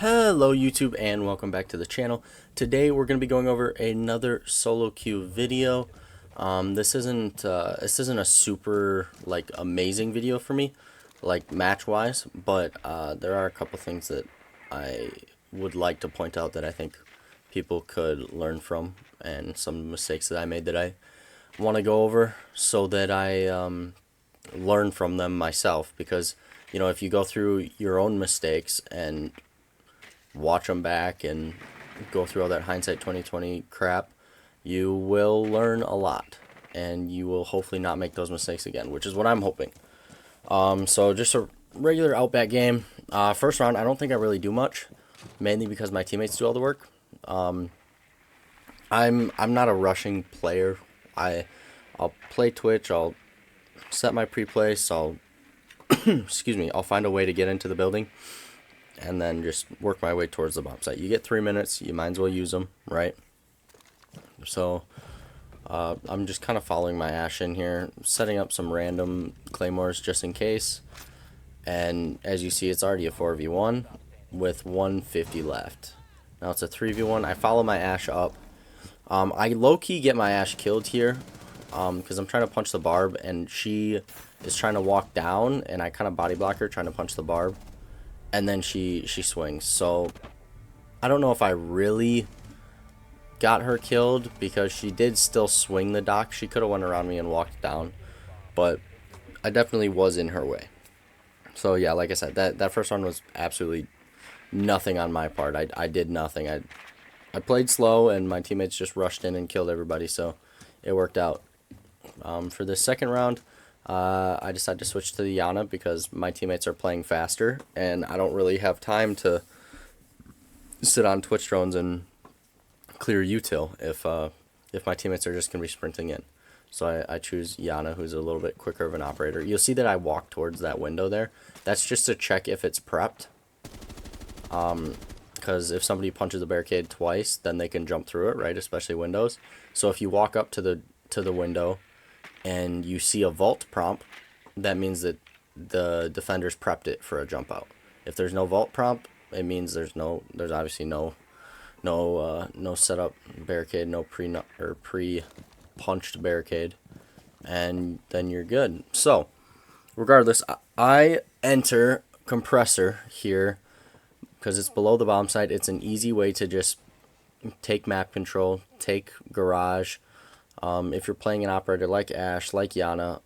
Hello YouTube and welcome back to the channel. Today we're going to be going over another solo queue video. This isn't a super amazing video for me, like match wise, but there are a couple things that I would like to point out that I think people could learn from, and some mistakes that I made that I want to go over so that I learn from them myself, because you know, if you go through your own mistakes and watch them back and go through all that hindsight 2020 crap, you will learn a lot and you will hopefully not make those mistakes again, which is what I'm hoping. So just a regular Outback game. First round, I don't think I really do much, mainly because my teammates do all the work. I'm not a rushing player. I'll play Twitch. I'll set my pre-place. I'll excuse me. I'll find a way to get into the building, and then just work my way towards the bomb site. You get 3 minutes, you might as well use them, right? So I'm just kind of following my Ash in here, setting up some random claymores just in case. And as you see, it's already a 4v1 with 150 left. Now it's a 3v1. I follow my Ash up. I low-key get my Ash killed here because I'm trying to punch the barb, and she is trying to walk down, and I kind of body block her trying to punch the barb. And then she swings. So I don't know if I really got her killed, because she did still swing the dock. She could have went around me and walked down, but I definitely was in her way. So yeah, like I said, that first one was absolutely nothing on my part. I did nothing. I played slow, and my teammates just rushed in and killed everybody, so it worked out. For the second round, I decided to switch to the Yana because my teammates are playing faster, and I don't really have time to sit on Twitch drones and clear util if my teammates are just going to be sprinting in. So I choose Yana, who's a little bit quicker of an operator. You'll see that I walk towards that window there. That's just to check if it's prepped. Because if somebody punches the barricade twice, then they can jump through it, right? Especially windows. So if you walk up to the window and you see a vault prompt, that means that the defenders prepped it for a jump out. If there's no vault prompt, it means there's obviously no setup barricade, no pre punched barricade, and then you're good. So regardless, I enter compressor here because it's below the bomb site. It's an easy way to just take map control, take garage. If you're playing an operator like Ash, like Yana,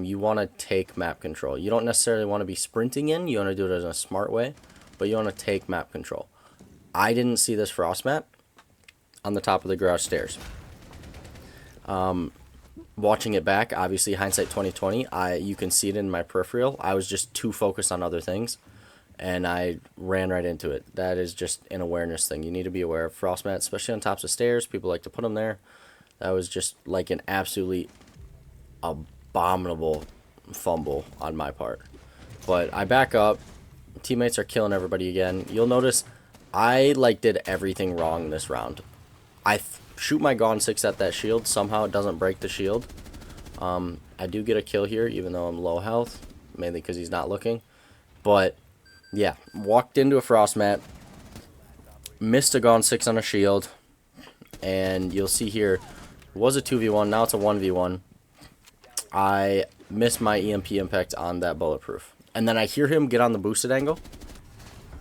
you want to take map control. You don't necessarily want to be sprinting in. You want to do it in a smart way, but you want to take map control. I didn't see this frost map on the top of the garage stairs. Watching it back, obviously hindsight 2020, you can see it in my peripheral. I was just too focused on other things, and I ran right into it. That is just an awareness thing. You need to be aware of frost mats, especially on tops of stairs. People like to put them there. That was just like an absolutely abominable fumble on my part. But I back up. Teammates are killing everybody again. You'll notice I did everything wrong this round. I shoot my Gone 6 at that shield. Somehow it doesn't break the shield. I do get a kill here, even though I'm low health, mainly because he's not looking. But yeah, walked into a frost mat, missed a Gone 6 on a shield, and you'll see here, it was a 2v1, now it's a 1v1. I missed my EMP impact on that bulletproof. And then I hear him get on the boosted angle,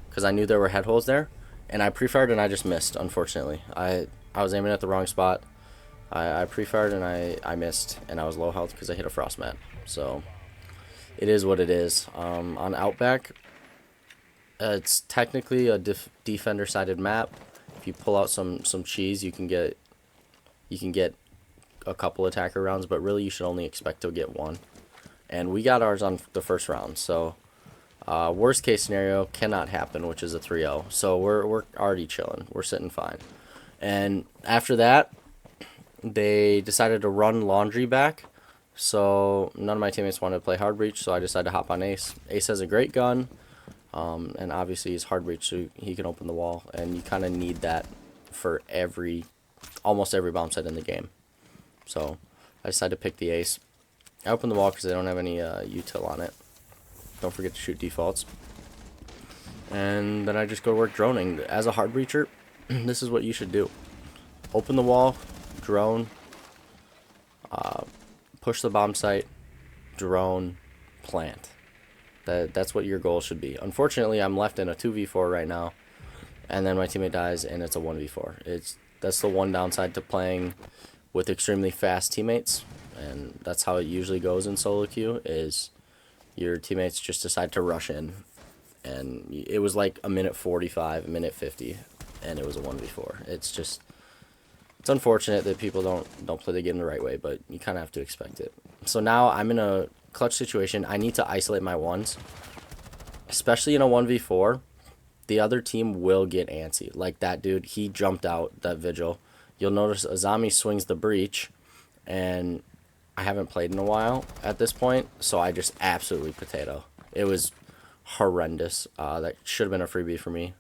because I knew there were head holes there, and I pre-fired and I just missed, unfortunately. I was aiming at the wrong spot. I pre-fired and I missed, and I was low health because I hit a frost mat. So it is what it is. On Outback, it's technically a defender-sided map. If you pull out some cheese, you can get a couple attacker rounds, but really you should only expect to get one. And we got ours on the first round, so worst case scenario cannot happen, which is a 3-0. So we're already chilling. We're sitting fine. And after that, they decided to run laundry back. So none of my teammates wanted to play hard breach, so I decided to hop on Ace. Ace has a great gun, and obviously he's hard breach, so he can open the wall. And you kind of need that for almost every bomb site in the game. So I decided to pick the Ace. I opened the wall because they don't have any util on it. Don't forget to shoot defaults. and then I just go to work droning. As a hard breacher, this is what you should do. Open the wall, drone, push the bomb site, drone, plant. That's what your goal should be. Unfortunately, I'm left in a 2v4 right now, and then my teammate dies, and it's a 1v4. That's the one downside to playing with extremely fast teammates, and that's how it usually goes in solo queue, is your teammates just decide to rush in, and it was like a minute 45, a minute 50, and it was a 1v4. It's unfortunate that people don't play the game the right way, but you kind of have to expect it. So now I'm in a clutch situation. I need to isolate my ones, especially in a 1v4. The other team will get antsy. Like that dude, he jumped out, that vigil. You'll notice Azami swings the breach, and I haven't played in a while at this point, so I just absolutely potato. It was horrendous. That should have been a freebie for me.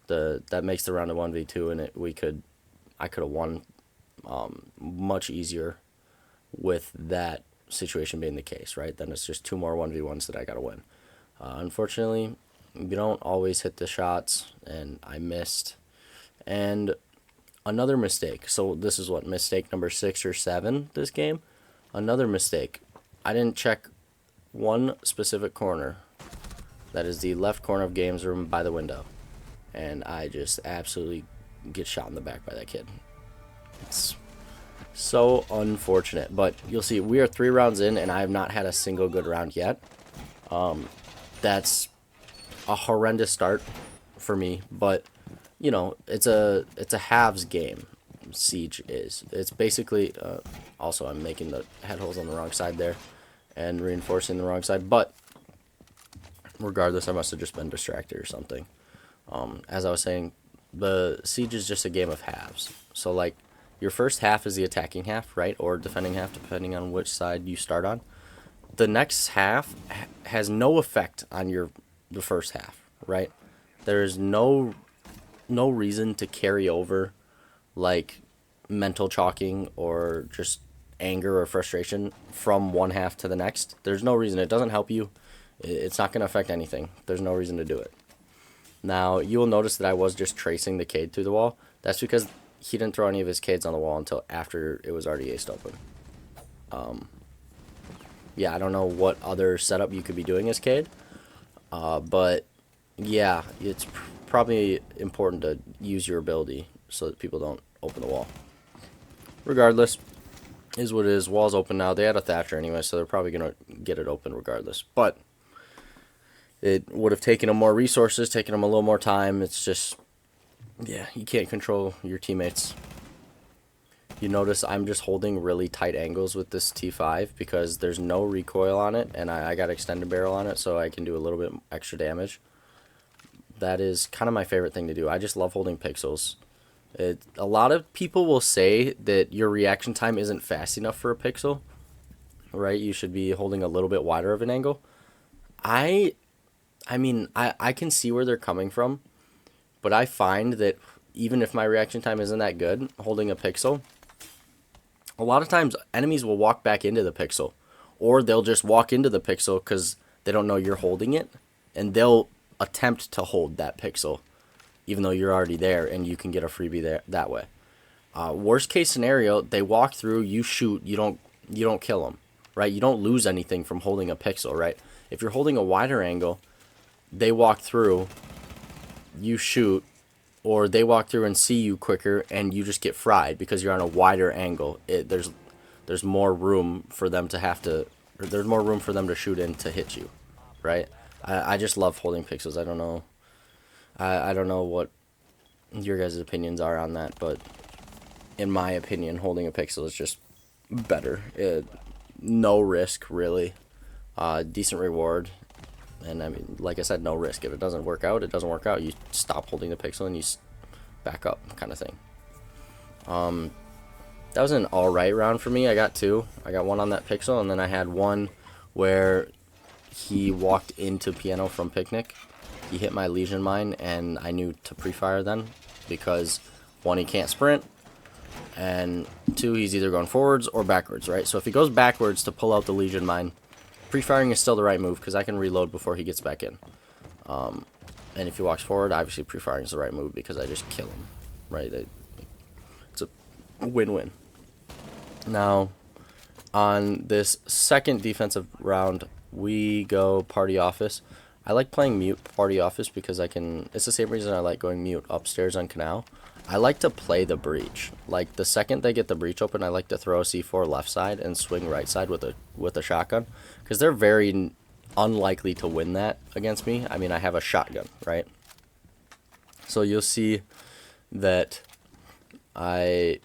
That makes the round a 1v2, and I could have won much easier with that situation being the case, right? Then it's just 2 more 1v1s that I gotta win. Unfortunately, you don't always hit the shots, and I missed. And another mistake. So this is what, mistake number 6 or 7 this game. Another mistake. I didn't check one specific corner. That is the left corner of games room by the window. And I just absolutely get shot in the back by that kid. It's so unfortunate. But you'll see, we are 3 rounds in, and I have not had a single good round yet. That's a horrendous start for me, but you know, it's a halves game. Siege is. It's basically also I'm making the head holes on the wrong side there and reinforcing the wrong side, but regardless, I must have just been distracted or something. As I was saying, the siege is just a game of halves. So like your first half is the attacking half, right, or defending half, depending on which side you start on. The next half has no effect on the first half, right? There is no reason to carry over like mental chalking or just anger or frustration from one half to the next. There's no reason. It doesn't help you. It's not going to affect anything. There's no reason to do it. Now, you will notice that I was just tracing the Cade through the wall. That's because he didn't throw any of his Cades on the wall until after it was already aced open. Yeah, I don't know what other setup you could be doing as Cade. But yeah, it's probably important to use your ability so that people don't open the wall. Regardless, is what it is. Wall's open now. They had a Thatcher anyway, so they're probably going to get it open regardless. But it would have taken them more resources, taken them a little more time. It's just, yeah, you can't control your teammates. You notice I'm just holding really tight angles with this T5 because there's no recoil on it, and I got extended barrel on it, so I can do a little bit extra damage. That is kind of my favorite thing to do. I just love holding pixels. A lot of people will say that your reaction time isn't fast enough for a pixel, right? You should be holding a little bit wider of an angle. I mean, I can see where they're coming from, but I find that even if my reaction time isn't that good, holding a pixel, a lot of times enemies will walk back into the pixel, or they'll just walk into the pixel because they don't know you're holding it, and they'll attempt to hold that pixel even though you're already there, and you can get a freebie there that way. Worst case scenario, they walk through, you shoot, you don't kill them, right? You don't lose anything from holding a pixel, right? If you're holding a wider angle, they walk through, you shoot, or they walk through and see you quicker, and you just get fried because you're on a wider angle. There's more room for them to there's more room for them to shoot in to hit you, right? I just love holding pixels. I don't know. I don't know what your guys' opinions are on that, but in my opinion, holding a pixel is just better. No risk, really. Decent reward. And I mean, like I said, no risk. If it doesn't work out, it doesn't work out. You stop holding the pixel and you back up, kind of thing. That was an alright round for me. I got 2. I got 1 on that pixel, and then I had 1 where he walked into piano from picnic. He hit my Legion mine, and I knew to pre-fire then, because 1, he can't sprint, and 2, he's either going forwards or backwards, right? So if he goes backwards to pull out the Legion mine, pre-firing is still the right move, because I can reload before he gets back in. And if he walks forward, obviously pre-firing is the right move because I just kill him, right? It's a win-win. Now, on this second defensive round, we go party office. I like playing mute party office because I can. It's the same reason I like going mute upstairs on canal. I like to play the breach. Like the second they get the breach open, I like to throw a C4 left side and swing right side with a shotgun because they're very unlikely to win that against me. I mean, I have a shotgun, right? So you'll see that I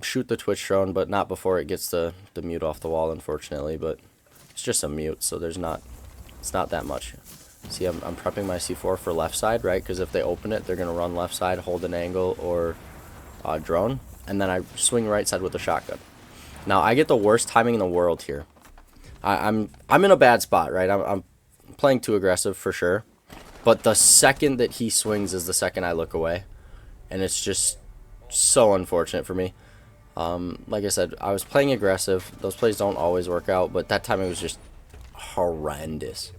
shoot the Twitch drone, but not before it gets the mute off the wall, unfortunately. But it's just a mute, so it's not that much. See, I'm prepping my C4 for left side, right? Because if they open it, they're going to run left side, hold an angle, or drone. And then I swing right side with the shotgun. Now, I get the worst timing in the world here. I'm in a bad spot, right? I'm playing too aggressive for sure. But the second that he swings is the second I look away. And it's just so unfortunate for me. Like I said, I was playing aggressive. Those plays don't always work out, but that time it was just horrendous.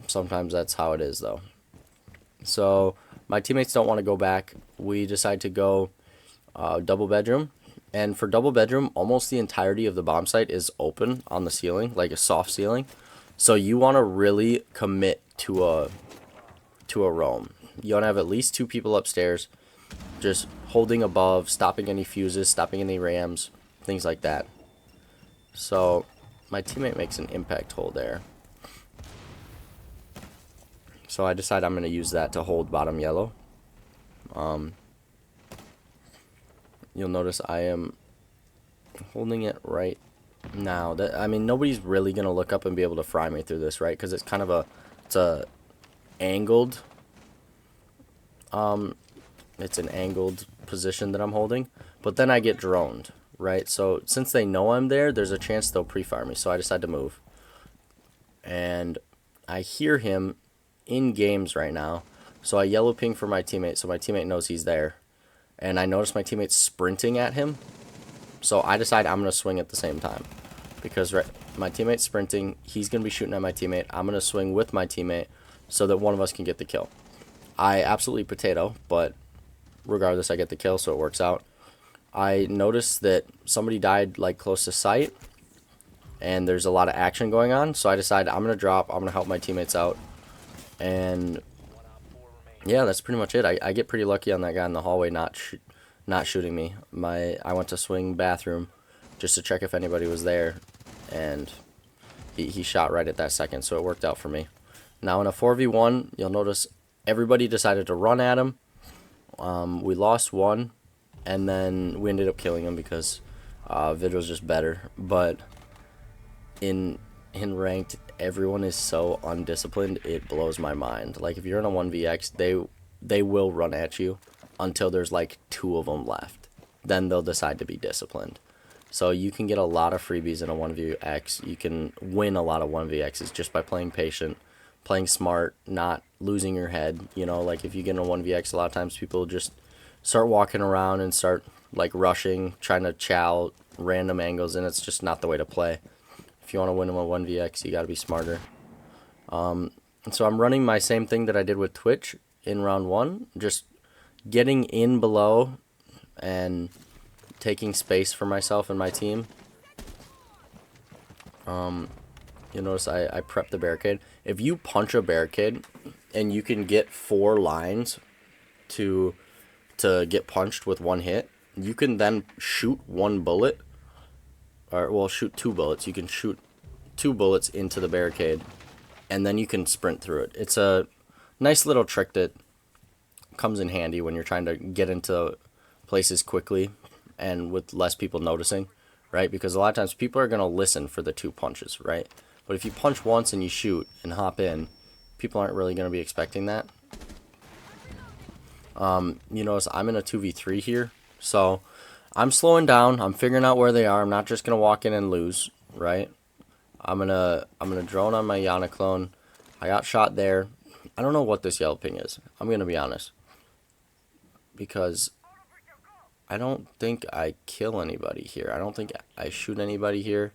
Sometimes that's how it is, though. So my teammates don't want to go back. We decide to go double bedroom. And for double bedroom, almost the entirety of the bomb site is open on the ceiling, like a soft ceiling. So you want to really commit to a roam. You want to have at least 2 people upstairs, just holding above, stopping any fuses, stopping any rams, things like that. So my teammate makes an impact hole there. So I decide I'm going to use that to hold bottom yellow. You'll notice I am holding it right now. I mean, nobody's really going to look up and be able to fry me through this, right? Because it's kind of it's an angled position that I'm holding. But then I get droned, right? So since they know I'm there, there's a chance they'll pre-fire me. So I decide to move. And I hear him in games right now. So I yellow ping for my teammate so my teammate knows he's there. And I notice my teammate sprinting at him. So I decide I'm going to swing at the same time. Because my teammate's sprinting, he's going to be shooting at my teammate. I'm going to swing with my teammate so that one of us can get the kill. I absolutely potato, but regardless I get the kill, so it works out. I noticed that somebody died like close to sight. And there's a lot of action going on. So I decide I'm going to drop. I'm going to help my teammates out. And yeah, that's pretty much it. I get pretty lucky on that guy in the hallway not shooting me. I went to swing bathroom just to check if anybody was there, and he shot right at that second, so it worked out for me. Now in a 4v1, you'll notice everybody decided to run at him. We lost one, and then we ended up killing him because Vid was just better. But in ranked, everyone is so undisciplined, it blows my mind. Like if you're in a 1vx, they will run at you until there's like 2 of them left. Then they'll decide to be disciplined. So you can get a lot of freebies in a 1vx. You can win a lot of 1vx's just by playing patient, playing smart, not losing your head. You know, like if you get in a 1vx, a lot of times people just start walking around and start like rushing, trying to chow random angles, and it's just not the way to play. If you want to win them a 1vx, you got to be smarter. And so I'm running my same thing that I did with Twitch in round 1, just getting in below and taking space for myself and my team. You'll notice I prep the barricade. If you punch a barricade and you can get 4 lines to get punched with 1 hit, you can then shoot 1 bullet. Or, well, shoot 2 bullets. You can shoot 2 bullets into the barricade, and then you can sprint through it. It's a nice little trick that comes in handy when you're trying to get into places quickly and with less people noticing, right? Because a lot of times people are going to listen for the 2 punches, right? But if you punch once and you shoot and hop in, people aren't really going to be expecting that. You notice I'm in a 2v3 here, so I'm slowing down. I'm figuring out where they are. I'm not just gonna walk in and lose, right? I'm gonna drone on my Yana clone. I got shot there. I don't know what this yellow ping is. I'm gonna be honest, because I don't think I kill anybody here. I don't think I shoot anybody here,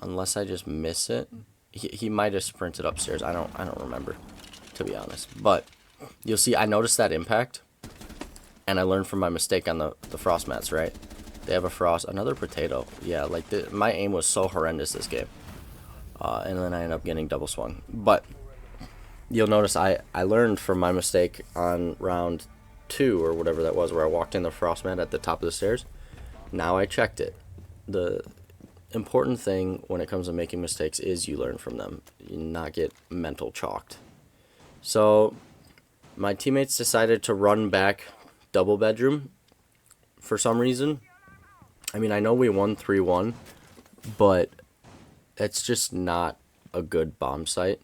unless I just miss it. he might have sprinted upstairs. I don't remember, to be honest. But you'll see I noticed that impact, and I learned from my mistake on the frost mats, right? They have a frost, another potato. Yeah, like my aim was so horrendous this game. And then I ended up getting double swung. But you'll notice I learned from my mistake on round 2 or whatever that was, where I walked in the frost mat at the top of the stairs. Now I checked it. The important thing when it comes to making mistakes is you learn from them. You not get mental chalked. So my teammates decided to run back double bedroom for some reason. I mean, I know we won 3-1, but it's just not a good bomb site.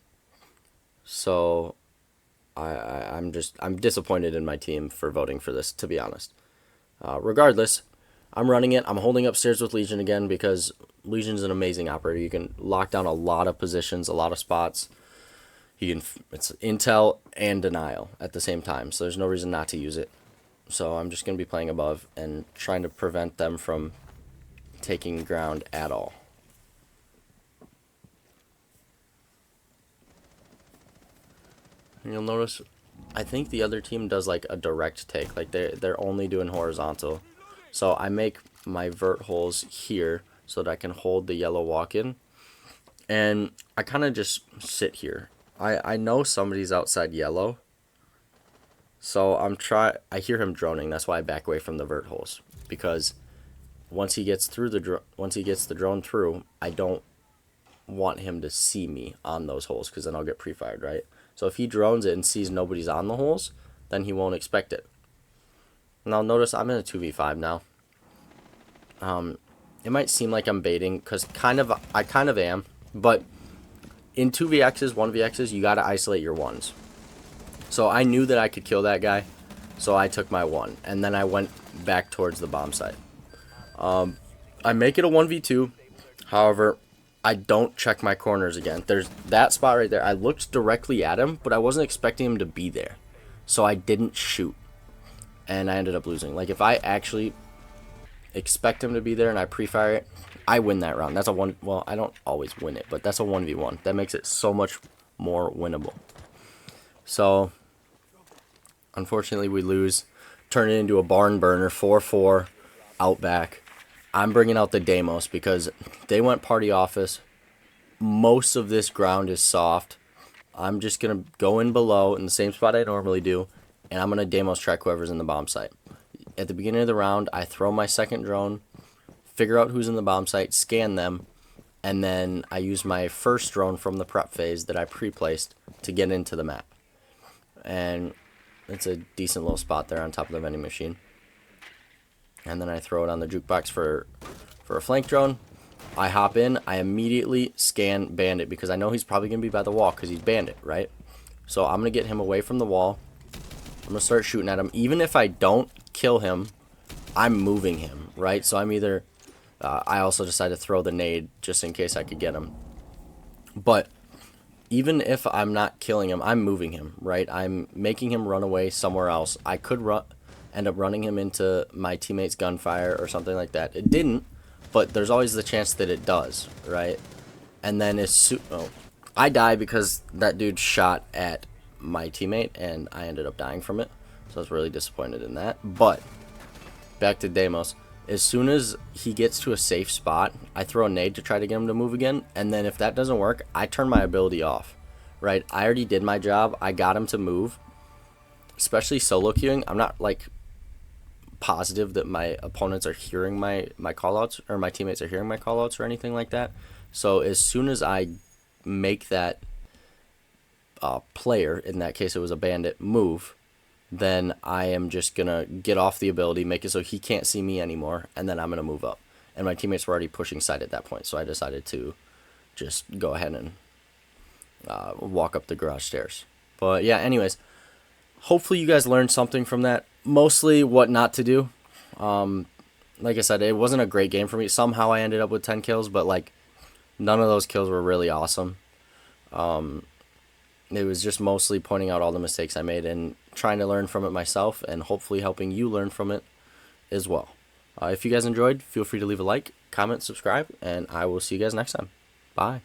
So I'm disappointed in my team for voting for this, to be honest. Regardless, I'm running it. I'm holding upstairs with Legion again because Legion's an amazing operator. You can lock down a lot of positions, a lot of spots. It's intel and denial at the same time, so there's no reason not to use it. So I'm just going to be playing above and trying to prevent them from taking ground at all. And you'll notice, I think the other team does like a direct take, like they're only doing horizontal. So I make my vert holes here so that I can hold the yellow walk-in, and I kind of just sit here. I know somebody's outside yellow, so I hear him droning. That's why I back away from the vert holes, because once he gets the drone through, I don't want him to see me on those holes, because then I'll get pre-fired, right? So if he drones it and sees nobody's on the holes, then he won't expect it. Now notice I'm in a 2v5 now. It might seem like I'm baiting, because I kind of am, but in 2vx's, 1vx's, you gotta isolate your ones. So I knew that I could kill that guy, so I took my 1, and then I went back towards the bomb site. I make it a 1v2, however, I don't check my corners again. There's that spot right there. I looked directly at him, but I wasn't expecting him to be there, so I didn't shoot, and I ended up losing. Like, if I actually expect him to be there and I pre-fire it, I win that round. That's a one. Well, I don't always win it, but that's a 1v1. That makes it so much more winnable. So unfortunately we lose, turn it into a barn burner, 4-4 outback. I'm bringing out the Deimos because they went party office. Most of this ground is soft. I'm just going to go in below in the same spot I normally do, and I'm going to Deimos track whoever's in the bomb site. At the beginning of the round, I throw my second drone, figure out who's in the bomb site, scan them, and then I use my first drone from the prep phase that I pre-placed to get into the map. And it's a decent little spot there on top of the vending machine. And then I throw it on the jukebox for a flank drone. I hop in, I immediately scan Bandit because I know he's probably going to be by the wall because he's Bandit, right? So I'm going to get him away from the wall. I'm going to start shooting at him. Even if I don't kill him, I'm moving him, right? So I'm either... I also decided to throw the nade just in case I could get him. But even if I'm not killing him, I'm moving him, right? I'm making him run away somewhere else. I could end up running him into my teammate's gunfire or something like that. It didn't, but there's always the chance that it does, right? And then I die because that dude shot at my teammate, and I ended up dying from it. So I was really disappointed in that. But back to Deimos. As soon as he gets to a safe spot, I throw a nade to try to get him to move again. And then if that doesn't work, I turn my ability off, right? I already did my job. I got him to move. Especially solo queuing. I'm not, like, positive that my opponents are hearing my callouts, or my teammates are hearing my callouts or anything like that. So as soon as I make that player, in that case it was a bandit, move, then I am just going to get off the ability, make it so he can't see me anymore, and then I'm going to move up. And my teammates were already pushing side at that point, so I decided to just go ahead and walk up the garage stairs. But yeah, anyways, hopefully you guys learned something from that. Mostly what not to do. Like I said, it wasn't a great game for me. Somehow I ended up with 10 kills, but like none of those kills were really awesome. It was just mostly pointing out all the mistakes I made and trying to learn from it myself, and hopefully helping you learn from it as well. If you guys enjoyed, feel free to leave a like, comment, subscribe, and I will see you guys next time. Bye.